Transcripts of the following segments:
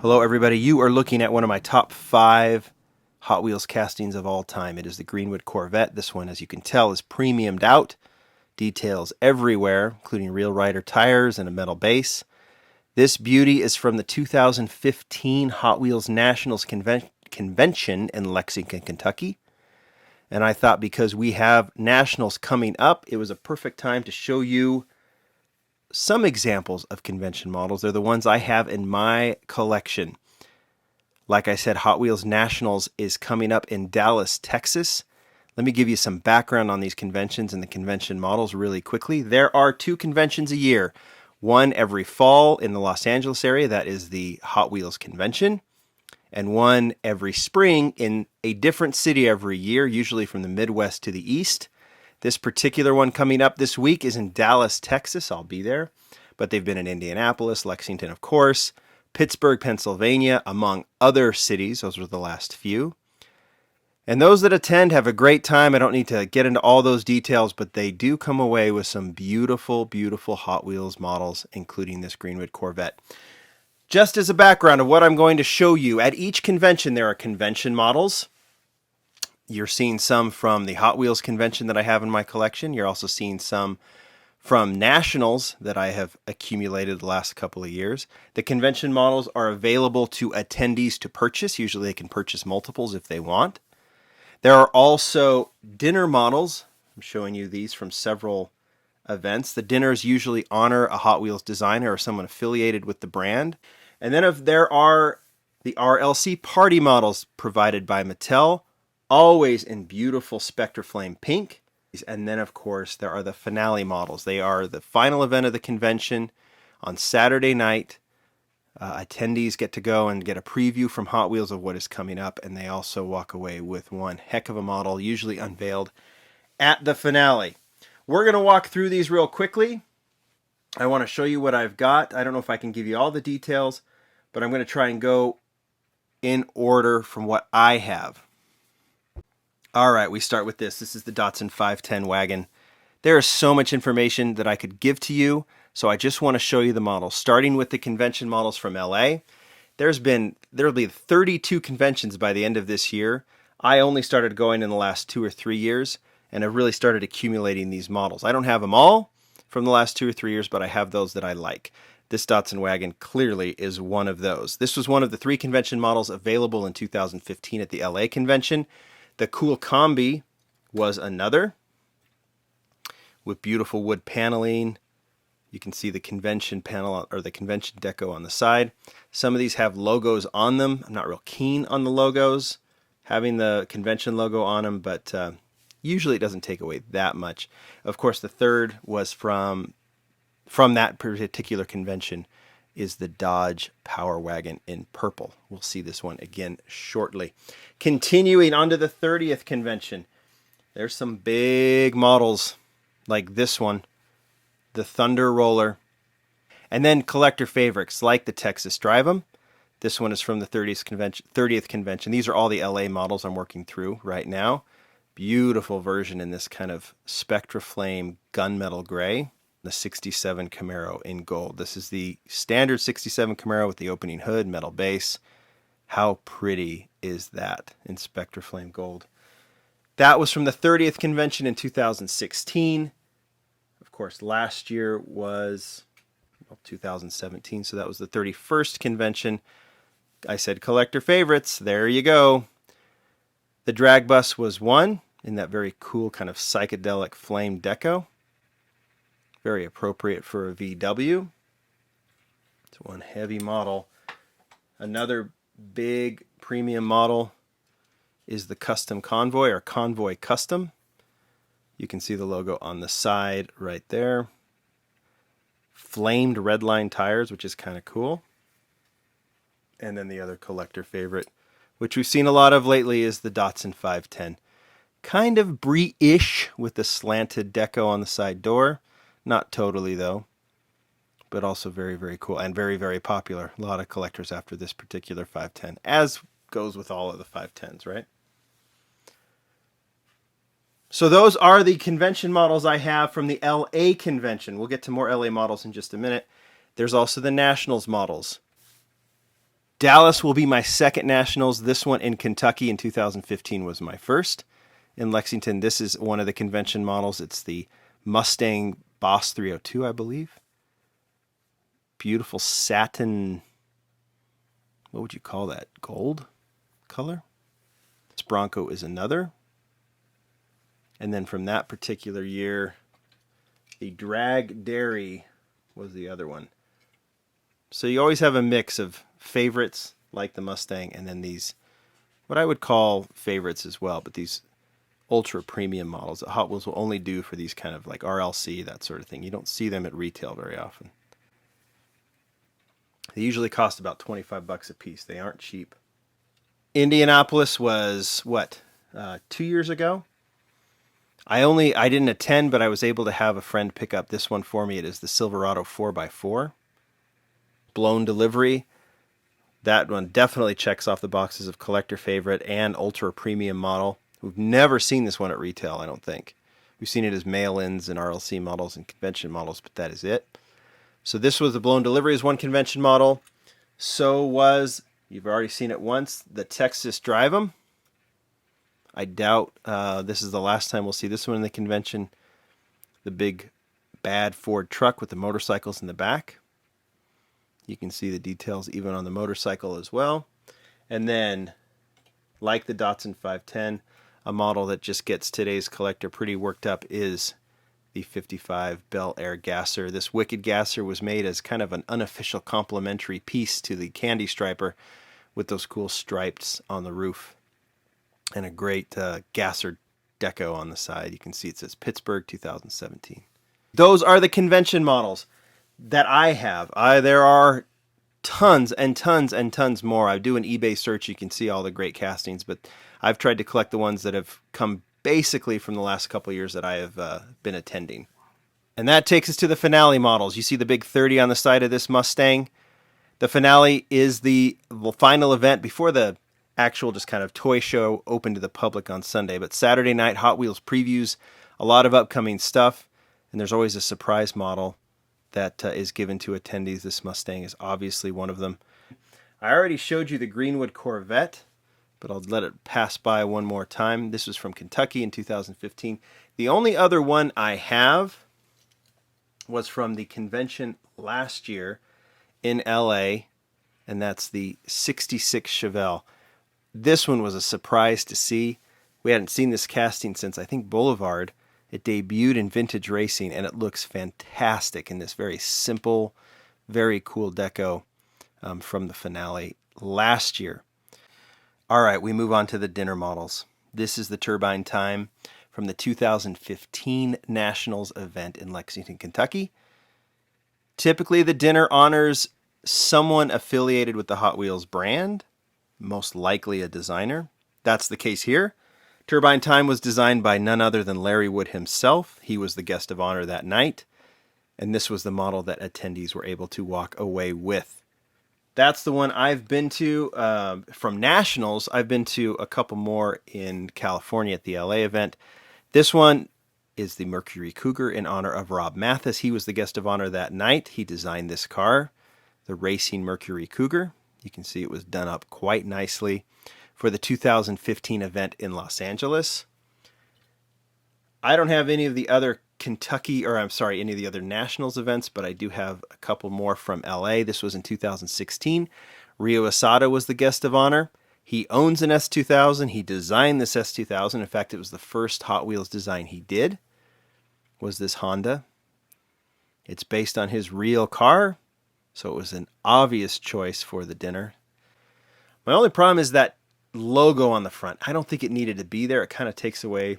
Hello everybody, you are looking at one of my top 5 Hot Wheels castings of all time. It is the Greenwood Corvette. This one, as you can tell, is premiumed out. Details everywhere, including real rider tires and a metal base. This beauty is from the 2015 Hot Wheels Nationals Convention in Lexington, Kentucky. And I thought because we have Nationals coming up, it was a perfect time to show you some examples of convention models. They're the ones I have in my collection. Like I said, Hot Wheels Nationals is coming up in Dallas, Texas. Let me give you some background on these conventions and the convention models really quickly. There are 2 conventions a year. One every fall in the Los Angeles area, that is the Hot Wheels Convention. And one every spring in a different city every year, usually from the Midwest to the East. This particular one coming up this week is in Dallas, Texas. I'll be there. But they've been in Indianapolis, Lexington, of course, Pittsburgh, Pennsylvania, among other cities. Those were the last few. And those that attend have a great time. I don't need to get into all those details, but they do come away with some beautiful, beautiful Hot Wheels models, including this Greenwood Corvette. Just as a background of what I'm going to show you, at each convention there are convention models. You're seeing some from the Hot Wheels convention that I have in my collection. You're also seeing some from Nationals that I have accumulated the last couple of years. The convention models are available to attendees to purchase. Usually they can purchase multiples if they want. There are also dinner models. I'm showing you these from several events. The dinners usually honor a Hot Wheels designer or someone affiliated with the brand. And then there are the RLC Party Models provided by Mattel, always in beautiful Spectraflame pink. And then, of course, there are the finale models. They are the final event of the convention on Saturday night. Attendees get to go and get a preview from Hot Wheels of what is coming up, and they also walk away with one heck of a model, usually unveiled at the finale. We're going to walk through these real quickly. I want to show you what I've got. I don't know if I can give you all the details, but I'm going to try and go in order from what I have. All right, we start with this. This is the Datsun 510 wagon. There is so much information that I could give to you, so I just want to show you the models. Starting with the convention models from LA. There'll be 32 conventions by the end of this year. I only started going in the last 2 or 3 years, and I've really started accumulating these models. I don't have them all from the last 2 or 3 years, but I have those that I like. This Datsun wagon clearly is one of those. This was one of the 3 convention models available in 2015 at the LA convention. The Cool Combi was another with beautiful wood paneling. You can see the convention panel or the convention deco on the side. Some of these have logos on them. I'm not real keen on the logos having the convention logo on them, but usually it doesn't take away that much. Of course, the third was from that particular convention is the Dodge Power Wagon in purple. We'll see this one again shortly. Continuing on to the 30th convention, there's some big models like this one, the Thunder Roller, and then collector favorites like the Texas Drive 'Em. This one is from the 30th convention. These are all the LA models I'm working through right now. Beautiful version in this kind of Spectraflame gunmetal gray. The 67 Camaro in gold. This is the standard 67 Camaro with the opening hood, metal base. How pretty is that in Spectraflame gold? That was from the 30th convention in 2016. Of course, last year was 2017, so that was the 31st convention. I said collector favorites. There you go. The drag bus was one in that very cool kind of psychedelic flame deco. Very appropriate for a VW. It's one heavy model. Another big premium model is the Custom Convoy or Convoy Custom. You can see the logo on the side right there. Flamed redline tires, which is kind of cool. And then the other collector favorite, which we've seen a lot of lately, is the Datsun 510. Kind of Brie-ish with the slanted deco on the side door. Not totally, though, but also very, very cool and very, very popular. A lot of collectors after this particular 510, as goes with all of the 510s, right? So those are the convention models I have from the LA convention. We'll get to more LA models in just a minute. There's also the Nationals models. Dallas will be my second Nationals. This one in Kentucky in 2015 was my first. In Lexington, this is one of the convention models. It's the Mustang Boss 302, I believe. Beautiful satin, what would you call that? Gold color. This Bronco is another. And then from that particular year, the Drag Dairy was the other one. So you always have a mix of favorites like the Mustang and then these, what I would call favorites as well, but these ultra premium models that Hot Wheels will only do for these kind of like RLC, that sort of thing. You don't see them at retail very often. They usually cost about $25 a piece. They aren't cheap. Indianapolis was, what, 2 years ago? I didn't attend, but I was able to have a friend pick up this one for me. It is the Silverado 4x4. Blown delivery. That one definitely checks off the boxes of collector favorite and ultra premium model. We've never seen this one at retail, I don't think. We've seen it as mail-ins and RLC models and convention models, but that is it. So this was the blown delivery as one convention model. So was, you've already seen it once, the Texas Drive 'em. I doubt this is the last time we'll see this one in the convention. The big bad Ford truck with the motorcycles in the back. You can see the details even on the motorcycle as well. And then, like the Datsun 510, a model that just gets today's collector pretty worked up is the 55 Bel Air Gasser. This Wicked Gasser was made as kind of an unofficial complementary piece to the Candy Striper with those cool stripes on the roof and a great Gasser deco on the side. You can see it says Pittsburgh 2017. Those are the convention models that I have. There are tons and tons and tons more. I do an eBay search. You can see all the great castings, but I've tried to collect the ones that have come basically from the last couple of years that I have been attending. And that takes us to the finale models. You see the big 30 on the side of this Mustang. The finale is the final event before the actual just kind of toy show open to the public on Sunday. But Saturday night, Hot Wheels previews a lot of upcoming stuff, and there's always a surprise model that is given to attendees. This Mustang is obviously one of them. I already showed you the Greenwood Corvette, but I'll let it pass by one more time. This was from Kentucky in 2015. The only other one I have was from the convention last year in LA, and that's the 66 Chevelle. This one was a surprise to see. We hadn't seen this casting since, I think, Boulevard. It debuted in Vintage Racing, and it looks fantastic in this very simple, very cool deco from the finale last year. All right, we move on to the dinner models. This is the Turbine Time from the 2015 Nationals event in Lexington, Kentucky. Typically, the dinner honors someone affiliated with the Hot Wheels brand, most likely a designer. That's the case here. Turbine Time was designed by none other than Larry Wood himself. He was the guest of honor that night, and this was the model that attendees were able to walk away with. That's the one I've been to from Nationals. I've been to a couple more in California at the LA event. This one is the Mercury Cougar in honor of Rob Mathis. He was the guest of honor that night. He designed this car, the Racing Mercury Cougar. You can see it was done up quite nicely for the 2015 event in Los Angeles. I don't have any of the other any of the other Nationals events, but I do have a couple more from LA. This was in 2016. Rio Asada was the guest of honor. He owns an S2000. He designed this S2000. In fact, it was the first Hot Wheels design he did, was this Honda. It's based on his real car, so it was an obvious choice for the dinner. My only problem is that logo on the front. I don't think it needed to be there. It kind of takes away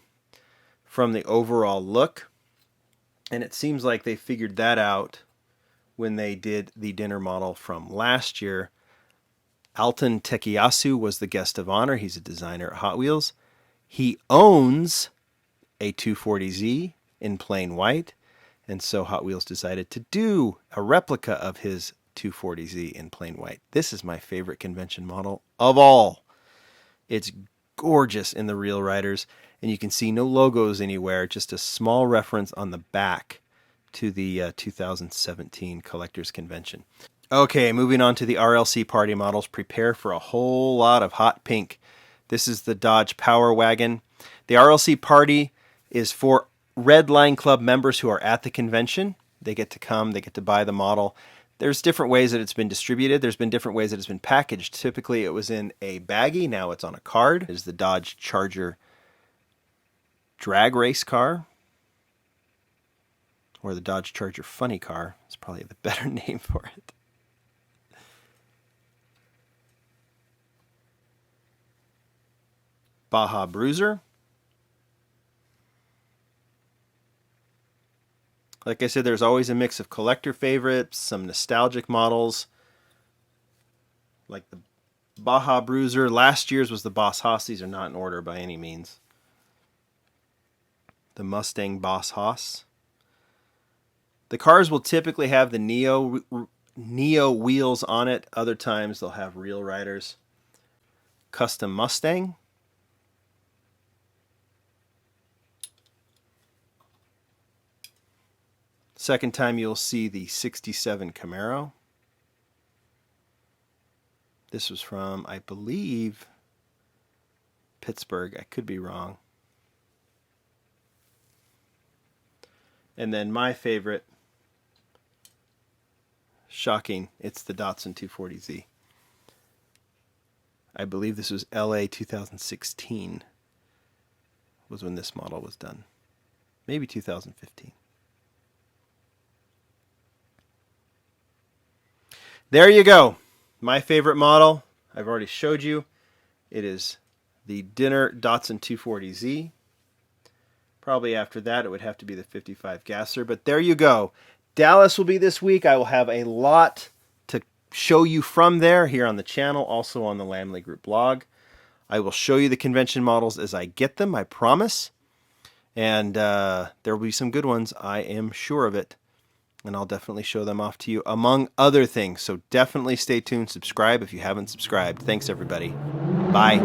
from the overall look. And it seems like they figured that out when they did the dinner model from last year. Alton Tekiyasu was the guest of honor. He's a designer at Hot Wheels. He owns a 240Z in plain white. And so Hot Wheels decided to do a replica of his 240Z in plain white. This is my favorite convention model of all. It's gorgeous in the Real Riders, and you can see no logos anywhere, just a small reference on the back to the 2017 Collectors Convention. Okay, moving on to the RLC Party Models. Prepare for a whole lot of hot pink. This is the Dodge Power Wagon. The RLC Party is for Red Line Club members who are at the convention. They get to come, they get to buy the model. There's different ways that it's been distributed. There's been different ways that it's been packaged. Typically, it was in a baggie. Now it's on a card. It is the Dodge Charger drag race car, or the Dodge Charger funny car. It's probably the better name for it. Baja Bruiser. Like I said, there's always a mix of collector favorites, some nostalgic models, like the Baja Bruiser. Last year's was the Boss Haas. These are not in order by any means. The Mustang Boss Haas. The cars will typically have the Neo wheels on it. Other times they'll have real riders. Custom Mustang. Second time you'll see the 67 Camaro. This was from, I believe, Pittsburgh. I could be wrong. And then my favorite, shocking, it's the Datsun 240Z. I believe this was LA 2016 was when this model was done. Maybe 2015. There you go. My favorite model, I've already showed you. It is the Dinner Datsun 240Z. Probably after that, it would have to be the 55 Gasser. But there you go. Dallas will be this week. I will have a lot to show you from there here on the channel, also on the Lamley Group blog. I will show you the convention models as I get them, I promise. And there will be some good ones. I am sure of it. And I'll definitely show them off to you, among other things. So definitely stay tuned. Subscribe if you haven't subscribed. Thanks, everybody. Bye.